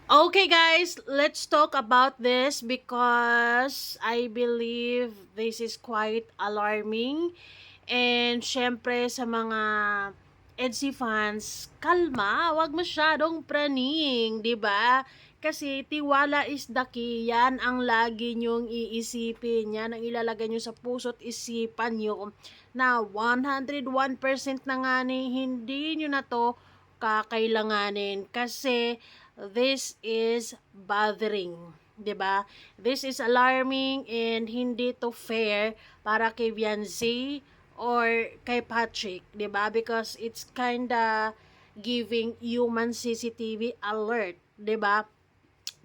Okay guys, let's talk about this because I believe this is quite alarming. And syempre sa mga EDSI fans, kalma, wag masyadong praning, 'di ba? Kasi tiwala is the key. Yan ang lagi nyong iisipin. Yan ang ilalagay nyo sa puso't isipan nyo na 101% na nga ni hindi nyo na to kakailanganin. Kasi this is bothering. 'Di ba? This is alarming and hindi to fair para kay Beyonce or kay Patrick, 'di ba? Because it's kinda giving human CCTV alert, 'di ba?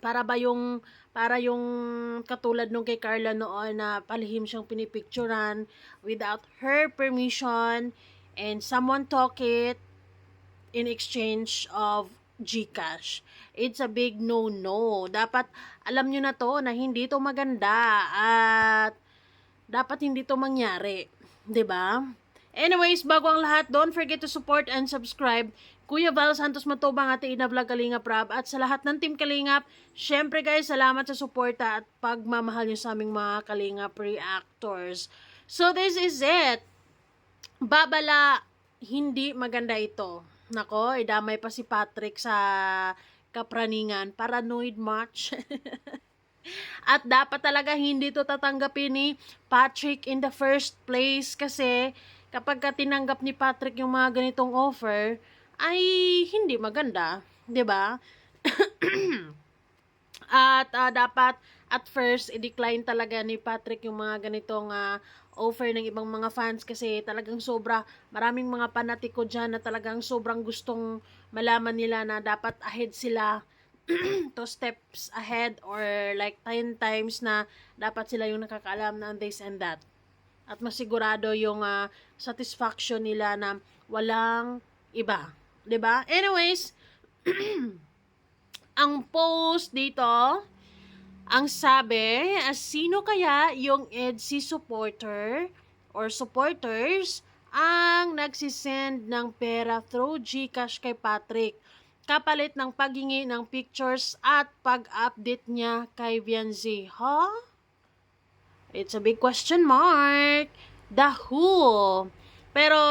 Para yung katulad nung kay Carla noon na palihim siyang pinipicturan without her permission and someone took it in exchange of GCash. It's a big no-no. Dapat alam nyo na to na hindi to maganda at dapat hindi to mangyari. 'Di ba? Anyways, bago ang lahat, don't forget to support and subscribe. Kuya Val Santos Matubang at Ina Vlog Kalingap Rab at sa lahat ng Team Kalingap, syempre guys, salamat sa suporta at pagmamahal nyo sa aming mga Kalingap reactors. So this is it. Babala, hindi maganda ito. Nako, idamay pa si Patrick sa kapraningan. Paranoid much. At dapat talaga hindi to tatanggapin ni Patrick in the first place kasi kapag tinanggap ni Patrick yung mga ganitong offer ay hindi maganda, 'di ba? At dapat at first i-decline talaga ni Patrick yung mga ganitong offer ng ibang mga fans kasi talagang maraming mga panatiko dyan na talagang sobrang gustong malaman nila na dapat ahead sila 2 steps ahead or like 10 times na dapat sila yung nakakaalam ng this and that. At masigurado yung satisfaction nila na walang iba. 'Di ba? Anyways, ang post dito, ang sabi, sino kaya yung EDSI supporter or supporters ang nagsisend ng pera through GCash kay Patrick kapalit ng paghingi ng pictures at pag-update niya kay Beyonce. Huh? It's a big question mark. The who? Pero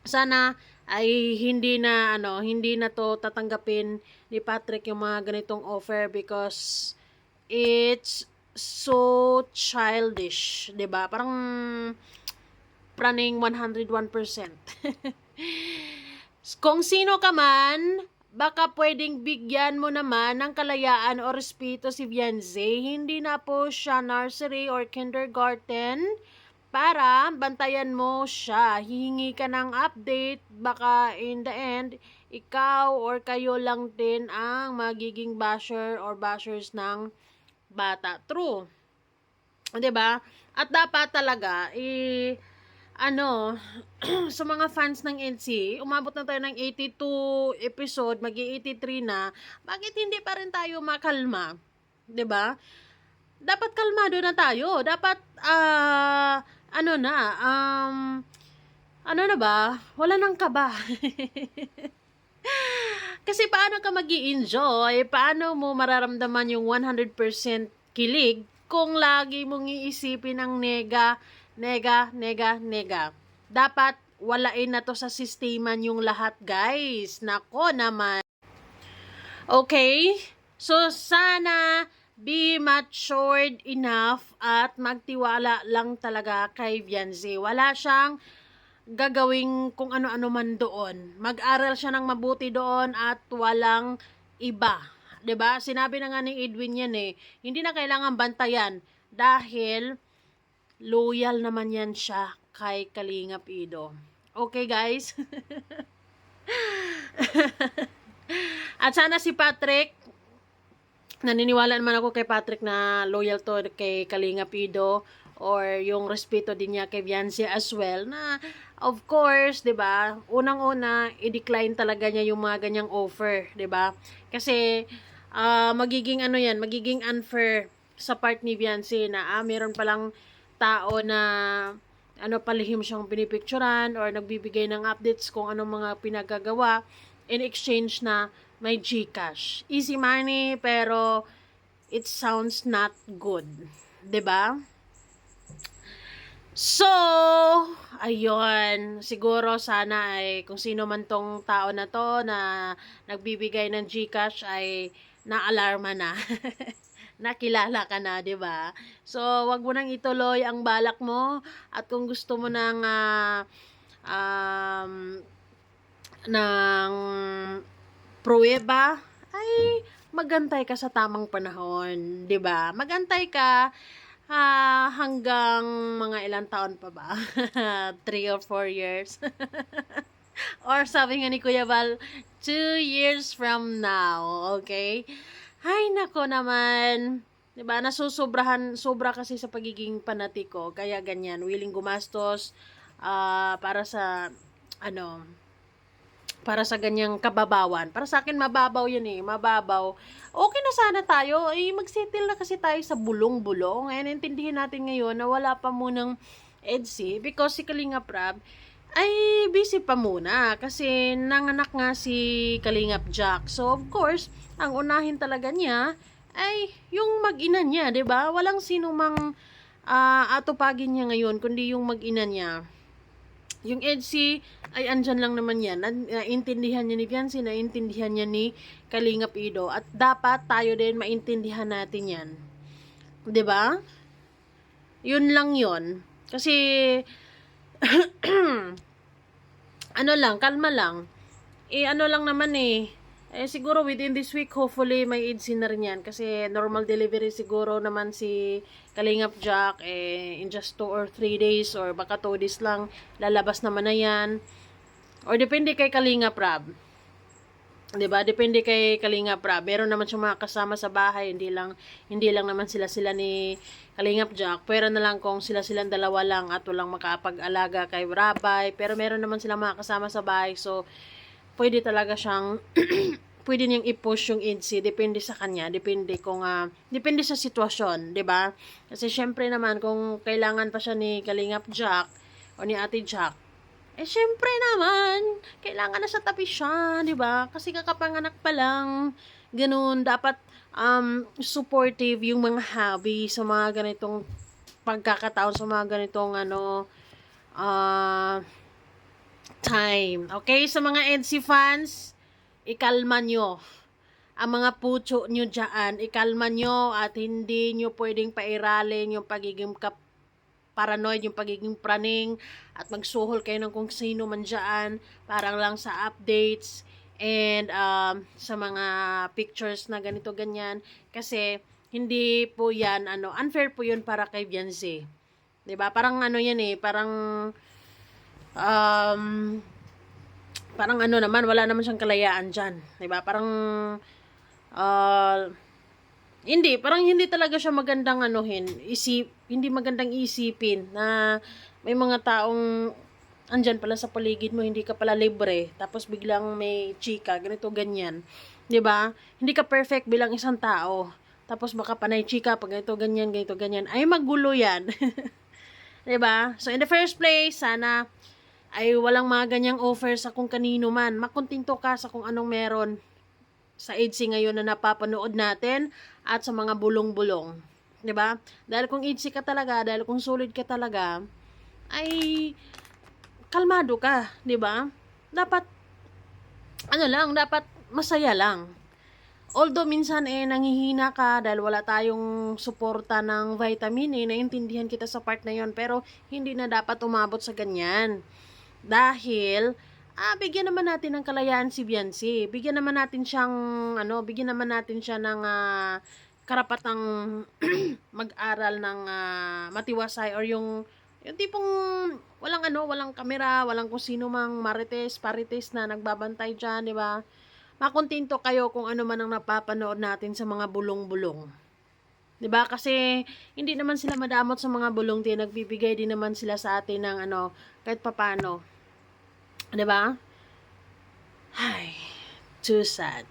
sana ay hindi na to tatanggapin ni Patrick yung mga ganitong offer because it's so childish, 'di ba? Parang praning 101%. Kung sino ka man, baka pwedeng bigyan mo naman ng kalayaan o respeto si Beyonce. Hindi na po siya nursery or kindergarten para bantayan mo siya. Hihingi ka ng update, baka in the end, ikaw or kayo lang din ang magiging basher or bashers ng bata. True. 'Di ba? At dapat talaga sa mga fans ng NC, umabot na tayo ng 82 episode, magi-83 na, bakit hindi pa rin tayo makalma? 'Di ba? Dapat kalmado na tayo. Dapat ano na ba? Wala nang kaba. Kasi paano ka magi-enjoy? Paano mo mararamdaman yung 100% kilig kung lagi mong iisipin ang nega, nega, nega, nega? Dapat walain na to sa sisteman yung lahat, guys. Nako naman. Okay? So, sana be matured enough at magtiwala lang talaga kay Beyonce. Wala siyang gagawing kung ano-ano man doon. Mag-aral siya ng mabuti doon at walang iba. 'Di ba? Sinabi na nga ni Edwin yan eh. Hindi na kailangan bantayan dahil loyal naman yan siya kay Kalingap Ido. Okay, guys? At sana si Patrick, naniniwala naman ako kay Patrick na loyal to kay Kalingap Ido or yung respeto din niya kay Beyonce as well na of course, 'di ba? Unang-una, i-decline talaga niya yung mga ganyang offer, 'di ba? Kasi magiging magiging unfair sa part ni Beyonce na meron palang tao na palihim siyang pinipicturan or nagbibigay ng updates kung anong mga pinagagawa in exchange na may GCash. Easy money, pero it sounds not good. 'Di ba? So, ayun, siguro sana ay kung sino man tong tao na to na nagbibigay ng GCash ay naalarma na. Nakilala ka na, 'di ba? So, wag mo nang ituloy ang balak mo at kung gusto mo nang um, ng pruweba ay magantay ka sa tamang panahon, 'di ba? Magantay ka hanggang mga ilang taon pa ba? 3 or 4 years. Or sabi nga ni Kuya Val, 2 years from now, okay? Ay, nako naman. 'Di ba? Sobra kasi sa pagiging panatiko, kaya ganyan, willing gumastos para sa ano, para sa ganyang kababawan. Para sa akin, mababaw yun eh. Mababaw. Okay na sana tayo. Mag-settle na kasi tayo sa bulong-bulong. Ngayon, intindihin natin ngayon na wala pa munang EDSI because si Kalinga Prab ay busy pa muna kasi nanganak nga si Kalingap Jack. So, of course, ang unahin talaga niya ay yung mag-ina niya, 'di ba? Walang sino mang atupagin niya ngayon kundi yung mag-ina niya. Yung EDSI ay andyan lang naman yan. Naintindihan niya ni Fiancé, naintindihan niya ni Kalingap Ido. At dapat tayo din maintindihan natin yan. 'Di ba? Yun lang yun. Kasi, ano lang, kalma lang. Ano lang naman siguro within this week, hopefully, may EDSI na rin yan. Kasi normal delivery siguro naman si Kalingap Jack, in just 2 or 3 days, or baka 2 days lang, lalabas naman na yan. Or depende kay Kalingap Rab. 'Di ba? Depende kay Kalingap Rab. Meron naman siyang mga kasama sa bahay, hindi lang naman sila ni Kalingap Jack. Pero na lang kung silang dalawa lang at walang makapag-alaga kay Rabay. Pero meron naman silang mga kasama sa bahay. So, pwede talaga siyang pwede niyang i-push yung EDSI, depende sa kanya, depende sa sitwasyon, 'di ba? Kasi syempre naman kung kailangan pa siya ni Kalingap Jack o ni Ate Jack, syempre naman kailangan na sa tabi siya, 'di ba? Kasi kakapanganak pa lang, ganun, dapat supportive yung mga hobby sa mga ganitong pagkakataon, sa mga ganitong time. Okay, sa mga EDSI fans, ikalma nyo ang mga pucho nyo dyan, ikalma nyo at hindi nyo pwedeng pairalin yung pagiging paranoid, yung pagiging praning at magsuhol kayo ng kung sino man dyan parang lang sa updates and sa mga pictures na ganito ganyan, kasi hindi po yan unfair po yun para kay Fiancé, 'di ba? Parang yan parang parang naman, wala naman siyang kalayaan dyan. Diba? Parang, parang hindi talaga siya magandang hindi magandang isipin na may mga taong andyan pala sa paligid mo, hindi ka pala libre, tapos biglang may chika, ganito, ganyan. Diba? Hindi ka perfect bilang isang tao. Tapos baka panay chika, pag ganito, ganyan. Ay, magulo yan. Diba? So, in the first place, sana ay walang mga ganyang offer sa kung kanino man. Makuntinto ka sa kung anong meron sa EDSI ngayon na napapanood natin at sa mga bulong-bulong. 'Di ba? Dahil kung EDSI ka talaga, dahil kung solid ka talaga, ay kalmado ka, 'di ba? Dapat dapat masaya lang. Although minsan nanghihina ka dahil wala tayong suporta ng vitamin naiintindihan kita sa part na yon, pero hindi na dapat umabot sa ganyan. Dahil, bigyan naman natin ng kalayaan si Fiancé. Bigyan naman natin siya ng karapatang mag-aral ng matiwasay, or yung tipong walang kamera, walang kung sino mang parites na nagbabantay dyan, di ba? Makontento kayo kung ano man ang napapanood natin sa mga bulong-bulong. 'Di ba? Kasi hindi naman sila madamot sa mga bulong din, nagbibigay din naman sila sa atin ng kahit papano. 'Di ba? Ay, too sad.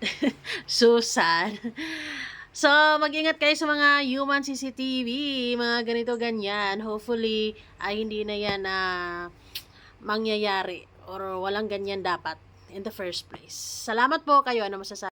So sad. So, mag-ingat kayo sa mga human CCTV, mga ganito ganyan. Hopefully ay hindi na yan mangyayari or walang ganyan dapat in the first place. Salamat po kayo. Ano masasabi?